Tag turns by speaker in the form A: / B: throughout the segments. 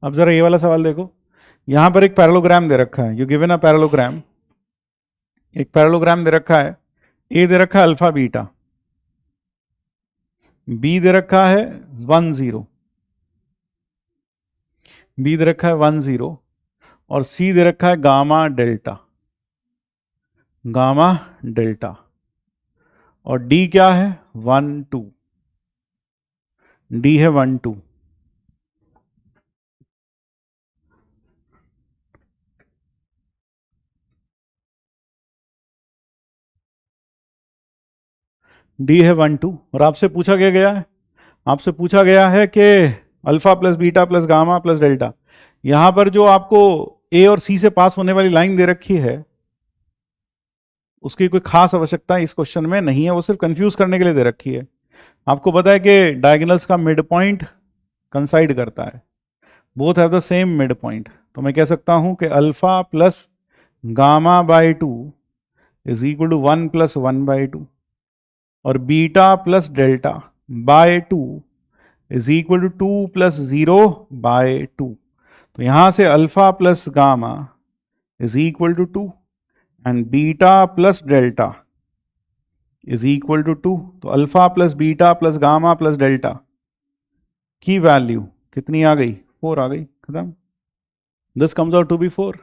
A: अब जरा ये वाला सवाल देखो, यहां पर एक पैरेललोग्राम दे रखा है, यू गिवन अ पैरेललोग्राम, एक पैरेललोग्राम दे रखा है, ए दे रखा है अल्फा बीटा, बी दे रखा है 1 0, बी दे रखा है 1 0, और सी दे रखा है गामा डेल्टा, गामा डेल्टा, और डी क्या है 1 2, डी है 1 2। डी है 1 2, और आपसे पूछा क्या गया है, आपसे पूछा गया है कि alpha plus beta plus gamma plus delta, यहां पर जो आपको ए और सी से पास होने वाली लाइन दे रखी है उसकी कोई खास आवश्यकता इस क्वेश्चन में नहीं है, वो सिर्फ कंफ्यूज करने के लिए दे रखी है। आपको पता है कि डायगोनल्स का मिड पॉइंट कंसाइड करता है, both have the same mid point, तो मैं कह सकता हूं कि alpha plus gamma by 2 is equal to 1 plus 1 by 2, और beta plus delta by 2 is equal to 2 plus 0 by 2। तो यहां से alpha plus gamma is equal to 2 and beta plus delta is equal to 2। तो alpha plus beta plus gamma plus delta की value कितनी आ गई, 4 आ गई, खत्म। This comes out to be 4।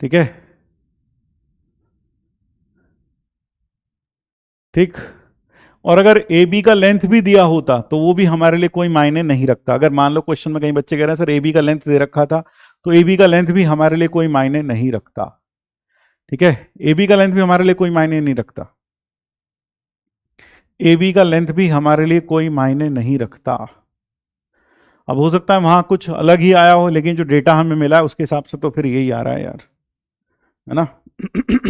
A: ठीक है, ठीक। और अगर ए बी का लेंथ भी दिया होता तो वो भी हमारे लिए कोई मायने नहीं रखता। अगर मान लो क्वेश्चन में कई बच्चे कह रहे हैं सर ए बी का लेंथ दे रखा था, तो ए बी का लेंथ भी हमारे लिए कोई मायने नहीं रखता। ठीक है, ए बी का लेंथ भी हमारे लिए कोई मायने नहीं रखता, ए बी का लेंथ भी हमारे लिए कोई मायने नहीं रखता। अब हो सकता है वहां कुछ अलग ही आया हो, लेकिन जो डेटा हमें मिला है उसके हिसाब से तो फिर यही आ रहा है यार, है ना।